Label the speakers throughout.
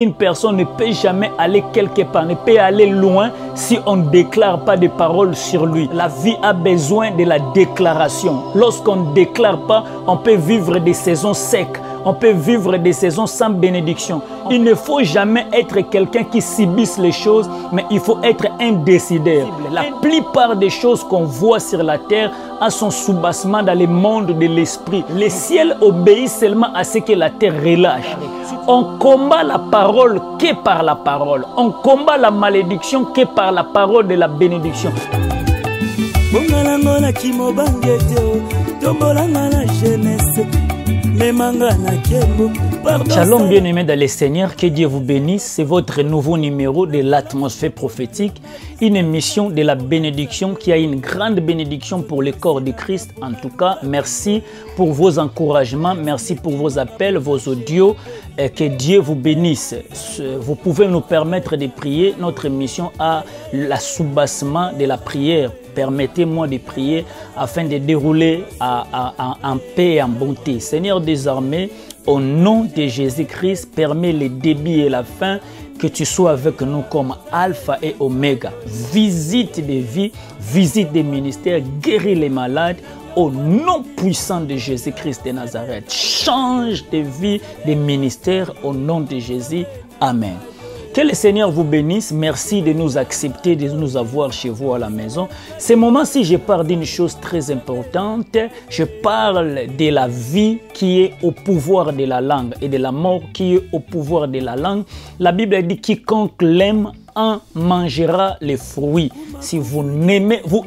Speaker 1: Une personne ne peut jamais aller quelque part, ne peut aller loin si on ne déclare pas de paroles sur lui. La vie a besoin de la déclaration. Lorsqu'on ne déclare pas, on peut vivre des saisons secs. On peut vivre des saisons sans bénédiction. Il ne faut jamais être quelqu'un qui subisse les choses, mais il faut être un décideur. La plupart des choses qu'on voit sur la terre a son soubassement dans le monde de l'esprit. Le ciel obéit seulement à ce que la terre relâche. On combat la parole que par la parole. On combat la malédiction que par la parole de la bénédiction. Shalom bien-aimés dans le Seigneur, que Dieu vous bénisse. C'est votre nouveau numéro de l'atmosphère prophétique, une émission de la bénédiction qui a une grande bénédiction pour le corps de Christ. En tout cas, merci pour vos encouragements, merci pour vos appels, vos audios. Que Dieu vous bénisse. Vous pouvez nous permettre de prier. Notre émission a la soubassement de la prière. Permettez-moi de prier afin de dérouler en paix et en bonté. Seigneur des armées, au nom de Jésus-Christ, permets le début et la fin, que tu sois avec nous comme Alpha et Oméga. Visite des vies, visite des ministères, guéris les malades. Au nom puissant de Jésus-Christ de Nazareth, change de vie, de ministère au nom de Jésus. Amen. Que le Seigneur vous bénisse. Merci de nous accepter, de nous avoir chez vous à la maison. Ce moment-ci, je parle d'une chose très importante. Je parle de la vie qui est au pouvoir de la langue et de la mort qui est au pouvoir de la langue. La Bible dit quiconque l'aime en mangera les fruits. Si vous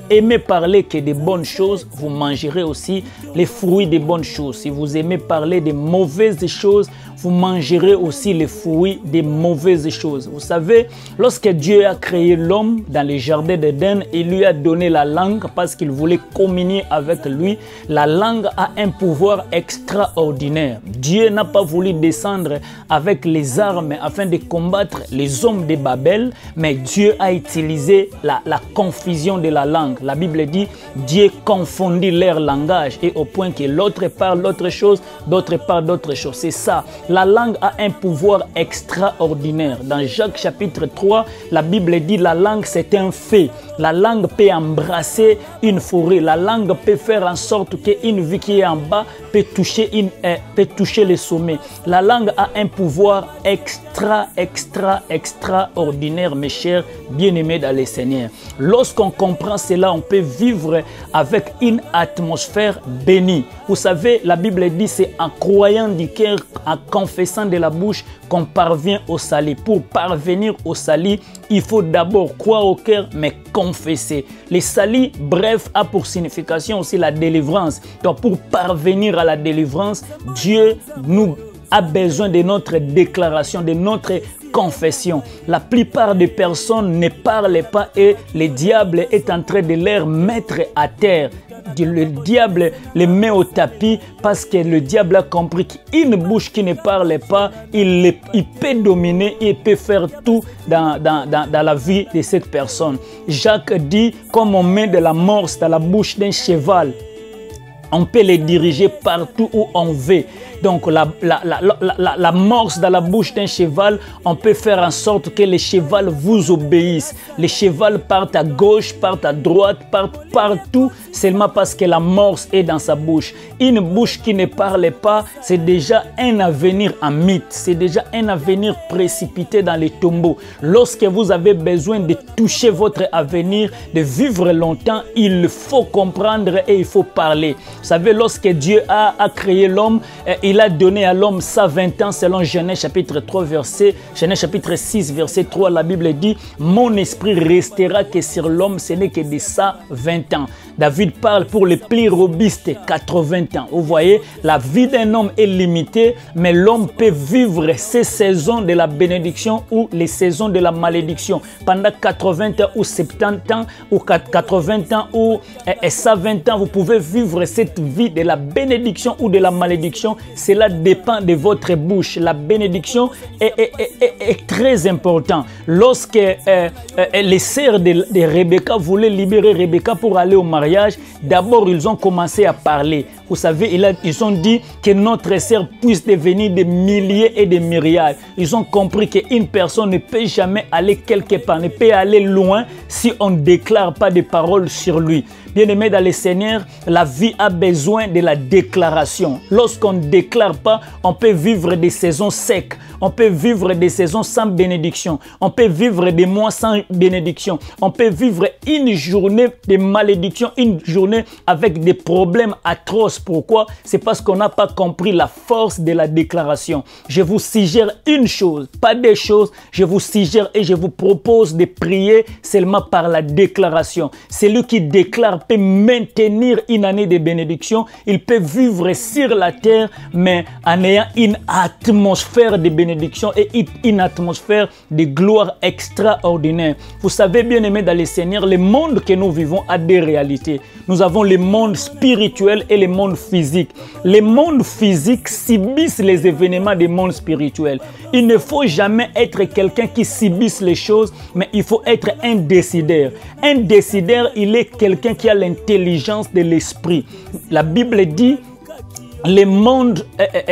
Speaker 1: aimez parler que de bonnes choses, vous mangerez aussi les fruits des bonnes choses. Si vous aimez parler de mauvaises choses, vous mangerez aussi les fruits des mauvaises choses. Vous savez, lorsque Dieu a créé l'homme dans le jardin d'Éden, il lui a donné la langue parce qu'il voulait communier avec lui. La langue a un pouvoir extraordinaire. Dieu n'a pas voulu descendre avec les armes afin de combattre les hommes de Babel, mais Dieu a utilisé la confusion de la langue. La Bible dit, Dieu confondit leur langage et au point que l'autre parle d'autre chose, d'autre parle d'autre chose. C'est ça. La langue a un pouvoir extraordinaire. Dans Jacques chapitre 3, la Bible dit la langue c'est un fait. La langue peut embrasser une forêt. La langue peut faire en sorte qu'une vie qui est en bas peut toucher le sommet. La langue a un pouvoir extraordinaire, mes chers bien-aimés dans le Seigneur. Lorsqu'on comprend cela, on peut vivre avec une atmosphère bénie. Vous savez, la Bible dit c'est en croyant du cœur, en confessant de la bouche qu'on parvient au salut. Pour parvenir au salut, il faut d'abord croire au cœur, mais confesser. Le salut, bref, a pour signification aussi la délivrance. Donc pour parvenir à la délivrance, Dieu a besoin de notre déclaration, de notre confession. La plupart des personnes ne parlent pas et le diable est en train de les mettre à terre. Le diable les met au tapis parce que le diable a compris qu'une bouche qui ne parle pas, il peut dominer et peut faire tout dans la vie de cette personne. Jacques dit, comme on met de la morse dans la bouche d'un cheval, on peut les diriger partout où on veut. Donc la morse dans la bouche d'un cheval, on peut faire en sorte que le cheval vous obéisse. Le cheval part à gauche, part à droite, part partout, seulement parce que la morse est dans sa bouche. Une bouche qui ne parle pas, c'est déjà un avenir en mythe. C'est déjà un avenir précipité dans les tombeaux. Lorsque vous avez besoin de toucher votre avenir, de vivre longtemps, il faut comprendre et il faut parler. Vous savez, lorsque Dieu a créé l'homme, il a donné à l'homme 120 ans selon Genèse chapitre 3 Genèse chapitre 6 verset 3. La Bible dit, mon esprit restera que sur l'homme, ce n'est que de 120 ans. David parle pour les plus robustes 80 ans. Vous voyez, la vie d'un homme est limitée, mais l'homme peut vivre ces saisons de la bénédiction ou les saisons de la malédiction. Pendant 80 ans ou 70 ans ou 80 ans ou 120 ans, vous pouvez vivre cette vie de la bénédiction ou de la malédiction cela dépend de votre bouche. La bénédiction est très importante. Lorsque les sœurs de Rebecca voulaient libérer Rebecca pour aller au mariage, d'abord ils ont commencé à parler. Vous savez, ils ont dit que notre sœur puisse devenir des milliers et des myriades. Ils ont compris qu'une personne ne peut jamais aller quelque part, ne peut aller loin si on ne déclare pas de paroles sur lui. Bien-aimés dans le Seigneur, la vie a besoin de la déclaration. Lorsqu'on ne déclare pas, on peut vivre des saisons secs. On peut vivre des saisons sans bénédiction. On peut vivre des mois sans bénédiction. On peut vivre une journée de malédiction, une journée avec des problèmes atroces. Pourquoi? C'est parce qu'on n'a pas compris la force de la déclaration. Je vous suggère une chose, pas des choses. Je vous suggère et je vous propose de prier seulement par la déclaration. Celui qui déclare peut maintenir une année de bénédiction. Il peut vivre sur la terre, mais en ayant une atmosphère de bénédiction et une atmosphère de gloire extraordinaire. Vous savez, bien aimé dans le Seigneur, le monde que nous vivons a des réalités. Nous avons le monde spirituel et le monde physique. Le monde physique subissent les événements du monde spirituel. Il ne faut jamais être quelqu'un qui subisse les choses, mais il faut être un décideur. Un décideur, il est quelqu'un qui a l'intelligence de l'esprit. La Bible dit: le monde,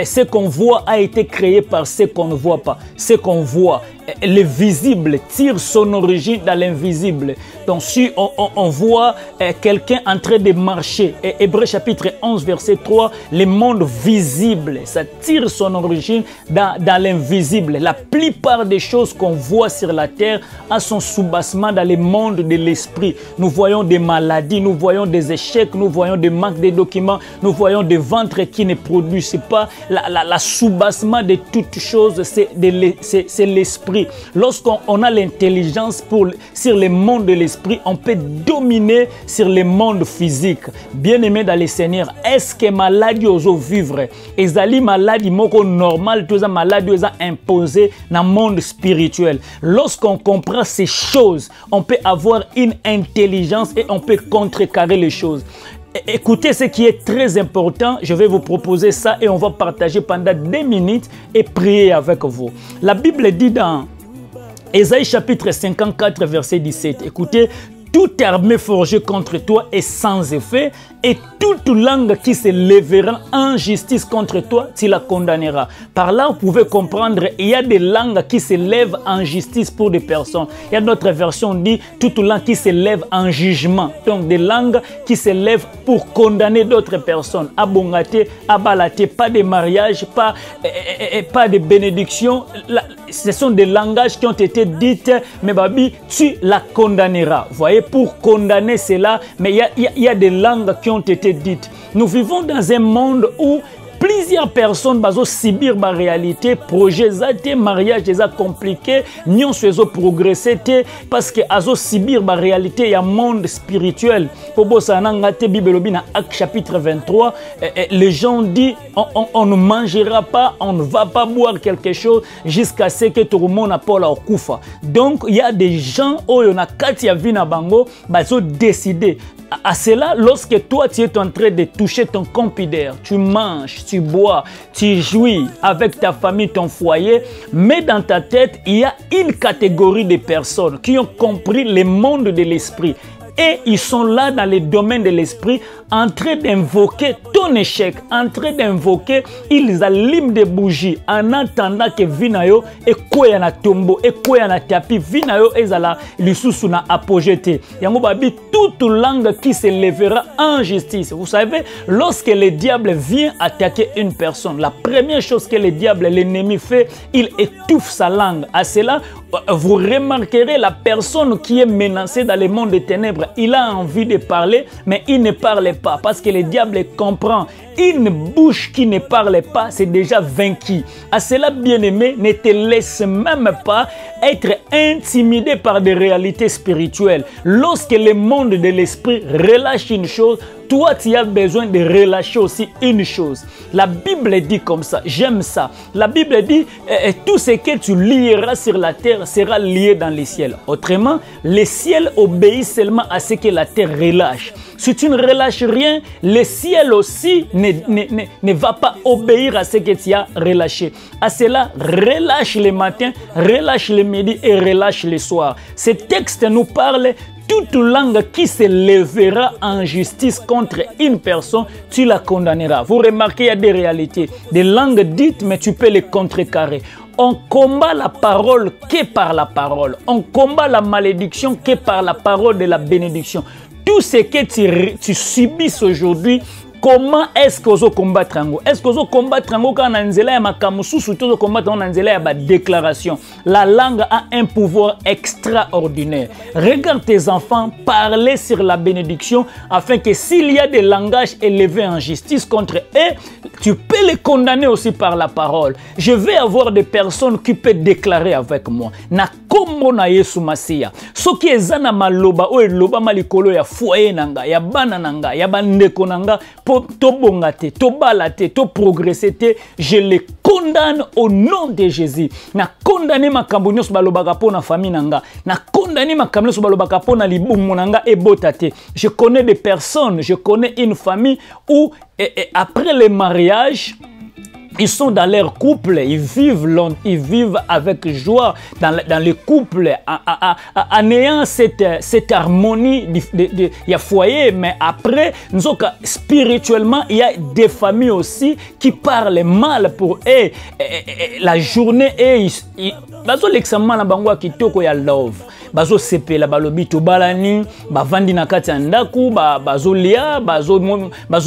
Speaker 1: ce qu'on voit a été créé par ce qu'on ne voit pas. Ce qu'on voit, le visible tire son origine dans l'invisible. Donc si on voit quelqu'un en train de marcher, Hébreux chapitre 11 verset 3, le monde visible, ça tire son origine dans l'invisible. La plupart des choses qu'on voit sur la terre a son soubassement dans le monde de l'esprit. Nous voyons des maladies, nous voyons des échecs, nous voyons des manques de documents, nous voyons des ventres qui ne produisent pas. La soubassement de toutes choses, c'est l'esprit. Lorsqu'on a l'intelligence sur le monde de l'esprit, on peut dominer sur le monde physique. Bien-aimé dans le Seigneur, est-ce que maladie oso vivre? Ezali maladie moko normal, tout ça maladie osa imposée dans le monde spirituel. Lorsqu'on comprend ces choses, on peut avoir une intelligence et on peut contrecarrer les choses. Écoutez ce qui est très important, je vais vous proposer ça et on va partager pendant 2 minutes et prier avec vous. La Bible dit dans Ésaïe chapitre 54 verset 17, écoutez: toute armée forgée contre toi est sans effet, et toute langue qui se lèvera en justice contre toi, tu la condamneras. Par là, vous pouvez comprendre, il y a des langues qui se lèvent en justice pour des personnes. Il y a d'autres versions qui dit toute langue qui se lève en jugement. Donc des langues qui se lèvent pour condamner d'autres personnes. Abongate, abalate, pas de mariage, pas de bénédiction. Ce sont des langages qui ont été dites, mais babi, tu la condamneras. Vous voyez, pour condamner cela, mais il y a des langues qui ont été dites. Nous vivons dans un monde où plusieurs personnes bazo subir ma réalité, projet zate, mariage déjà compliqué, nion sezo progresser parce que azo subir ma réalité, il y a un monde spirituel. Pour ça ngate Bible na Actes chapitre 23, les gens disent on ne mangera pas, on ne va pas boire quelque chose jusqu'à ce que tout le monde a pas la kufa. Donc il y a des gens où on a katia vina bango bazo décider. À cela, lorsque toi tu es en train de toucher ton compidère, tu manges, tu bois, tu jouis avec ta famille, ton foyer, mais dans ta tête, il y a une catégorie de personnes qui ont compris le monde de l'esprit. Et ils sont là dans le domaine de l'esprit, en train d'invoquer ton échec, en train d'invoquer, ils allument des bougies en attendant que Vinayo et quoi na tombeau et quoi na tapis, Vinayo ezala lisusu na apogété. Yango babi toute langue qui se lèvera en justice. Vous savez, lorsque le diable vient attaquer une personne, la première chose que le diable, l'ennemi fait, il étouffe sa langue. À cela, vous remarquerez la personne qui est menacée dans le monde des ténèbres, il a envie de parler, mais il ne parle pas parce que le diable comprend. Une bouche qui ne parle pas, c'est déjà vaincu. À cela, bien-aimé, ne te laisse même pas être intimidé par des réalités spirituelles. Lorsque le monde de l'esprit relâche une chose, toi, tu as besoin de relâcher aussi une chose. La Bible dit comme ça, j'aime ça. La Bible dit, tout ce que tu lieras sur la terre sera lié dans les ciels. Autrement, les ciels obéissent seulement à ce que la terre relâche. Si tu ne relâches rien, le ciel aussi ne va pas obéir à ce que tu as relâché. À cela, relâche le matin, relâche le midi et relâche le soir. Ce texte nous parle: toute langue qui se lèvera en justice contre une personne, tu la condamneras. Vous remarquez, il y a des réalités, des langues dites, mais tu peux les contrecarrer. On combat la parole que par la parole. On combat la malédiction que par la parole de la bénédiction. Tout ce que tu subis aujourd'hui, comment est-ce que vous combattre? Est-ce que vous combattre quand on a makamusu, tout combattre on a déclaration? La langue a un pouvoir extraordinaire. Regarde tes enfants parler sur la bénédiction afin que s'il y a des langages élevés en justice contre eux, tu peux les condamner aussi par la parole. Je vais avoir des personnes qui peuvent déclarer avec moi. Na kombo na Yesu Masiya. Soki ezana maloba o eloba malikolo ya foyer nanga, ya bana nanga, ya bandeko nanga, to bongate, to balate, to progressete, je les condamne au nom de Jésus. Na condamné ma kambonyos balobaka po na famille nanga. Na condamné ma kambonyos balobaka po na libumu nanga e botate. Je connais des personnes, je connais une famille où après le mariage, ils sont dans leur couple, ils vivent avec joie dans le couple, en ayant cette harmonie il y a foyer, mais après, spirituellement, il y a des familles aussi qui parlent mal pour eux. La journée, l'examen na bango kitoko ya love. Bazo sepela balobi to balani bavandi na kati ya ndaku bazo lia bazo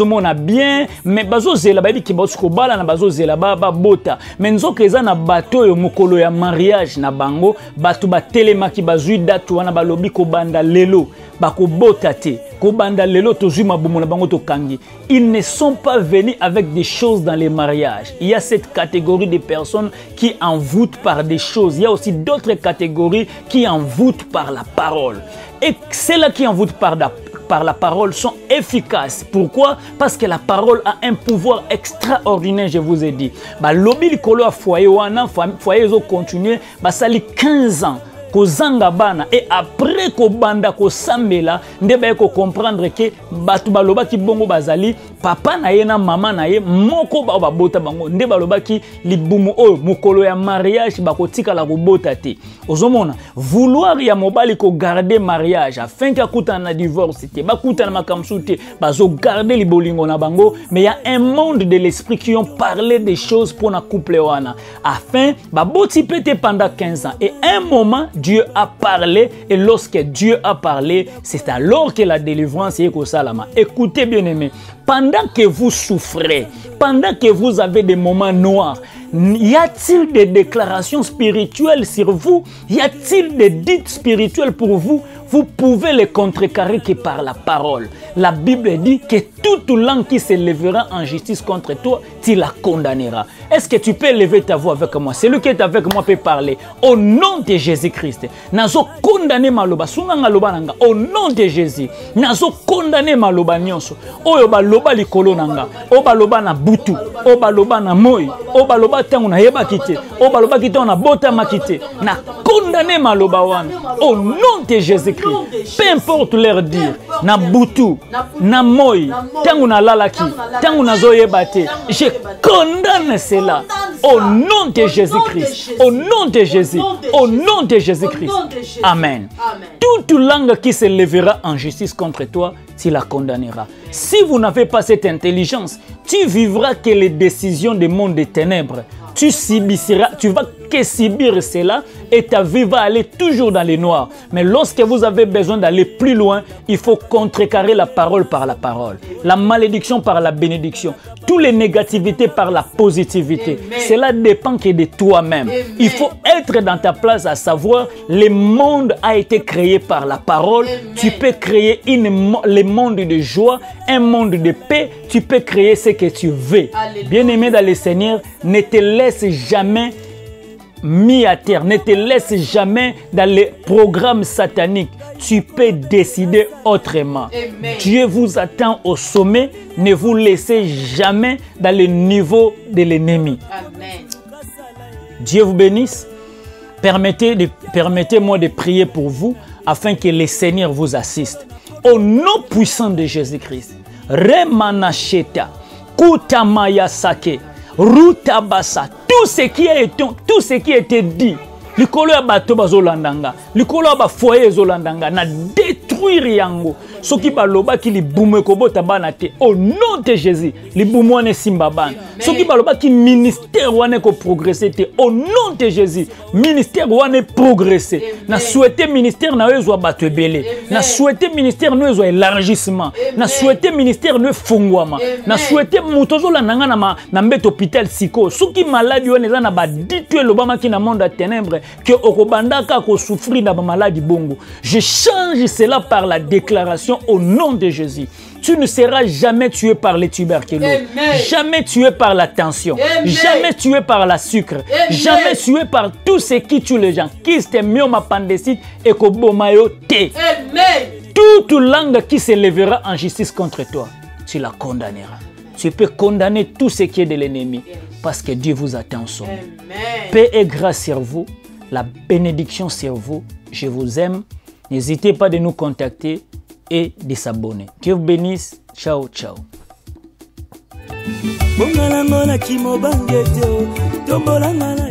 Speaker 1: mona bien mais bazo zela babi ki bazo bala na bazo zela bota mais nzoka eza na bato yo mokolo ya mariage na bango bato batelemaki bazui datu wana balobi ko banda lelo bako bota te ko banda lelo tozui mabumu na bango to kangi. Ils ne sont pas venus avec des choses dans les mariages. Il y a cette catégorie de personnes qui envoûtent par des choses. Il y a aussi d'autres catégories qui envoûtent par la parole. Et celles-là qui envoûtent par la parole sont efficaces. Pourquoi? Parce que la parole a un pouvoir extraordinaire, je vous ai dit. Lobi likolo a foyer wana, foyer zo continuer, sali 15 ans. Kozanga bana et après ko banda ko sambela ndeba ko comprendre que batu baloba ki bongo bazali papa na ye na mama na ye moko ba bota bango ndeba loba ki libumu o mukolo ya mariage ba ko tika la ko bota te. Ozomona vouloir ya mobali ko garder mariage afin ka kuta na divorce te ba kuta na makamsu te bazo garder li bolingo na bango, mais il y a un monde de l'esprit qui ont parlé des choses pour na couple wana afin ba boti pété pendant 15 ans et un moment Dieu a parlé, et lorsque Dieu a parlé, c'est alors que la délivrance est au salama. Écoutez bien aimé, pendant que vous souffrez, pendant que vous avez des moments noirs, y a-t-il des déclarations spirituelles sur vous? Y a-t-il des dites spirituelles pour vous? Vous pouvez les contrecarrer que par la parole. La Bible dit que toute langue qui se lèvera en justice contre toi, tu la condamneras. Est-ce que tu peux lever ta voix avec moi? Celui qui est avec moi peut parler. Au nom de Jésus-Christ. Nazo condamné maloba. Sunanga loba nanga. Au nom de Jésus. Nazo condamné maloba nyonso. Oyo baloba likolo nanga. O baloba na butu. O baloba na moi. O baloba tangu na yeba kite. O baloba kite na bota makite. Na condamné maloba wana. Au nom de Jésus-Christ. Peu importe leur dire. Na butu. Na moi. Tangu na lalaki. Tangu na zoyeba te. Je condamne cela. Au nom de Jésus-Christ. Au nom de Jésus. Au nom de Jésus-Christ. Amen. Toute langue qui se lèvera en justice contre toi, tu la condamneras. Si vous n'avez pas cette intelligence, tu vivras que les décisions du monde des ténèbres. Tu vas que subir cela et ta vie va aller toujours dans les noirs. Mais lorsque vous avez besoin d'aller plus loin, il faut contrecarrer la parole par la parole, la malédiction par la bénédiction, toutes les négativités par la positivité. Amen. Cela dépend que de toi-même. Il faut être dans ta place, à savoir, le monde a été créé par la parole. Amen. Tu peux créer le monde de joie, un monde de paix. Tu peux créer ce que tu veux. Bien-aimé dans le Seigneur, ne te laisse jamais mis à terre. Ne te laisse jamais dans les programmes sataniques. Tu peux décider autrement.
Speaker 2: Amen.
Speaker 1: Dieu vous attend au sommet. Ne vous laissez jamais dans le niveau de l'ennemi.
Speaker 2: Amen.
Speaker 1: Dieu vous bénisse. Permettez-moi de prier pour vous afin que le Seigneur vous assiste. Au nom puissant de Jésus-Christ. Remanacheta, Kutamaya Sake, Rutabasa, tout ce qui a été dit, likolo ya bato bazolandanga, likolo ya ba foyer zolandanga, na détruire yango. Soki baloba ki libumu kobota bana te, au nom de Jésus, libumu wane simba bana. Soki baloba ki ministère wane ko progresser te, au nom de Jésus, ministère wane progresser. Na souhaité ministère na ezwa bato ebele. Na souhaité ministère na ezwa élargissement. Na souhaité ministère na fungwama. Na souhaité mutozo landanga na mbeto hôpital siko. Soki maladie wane za na ba ditu elobama ki na monde à ténèbres que okobandaka ko souffrir na ba maladie bongo. Je change cela par la déclaration au nom de Jésus. Tu ne seras jamais tué par les tuberculoses, jamais tué par la tension, jamais tué par la sucre, jamais tué par tout ce qui tue les gens. Kyste, myome, appendicite et kobomayo te. Toute langue qui se lèvera en justice contre toi, tu la condamneras. Tu peux condamner tout ce qui est de l'ennemi parce que Dieu vous attend son. Paix et grâce sur vous, la bénédiction sur vous. Je vous aime. N'hésitez pas de nous contacter et de s'abonner. Dieu vous bénisse. Ciao, ciao. Bongalangona kimo bangete, tombolangana.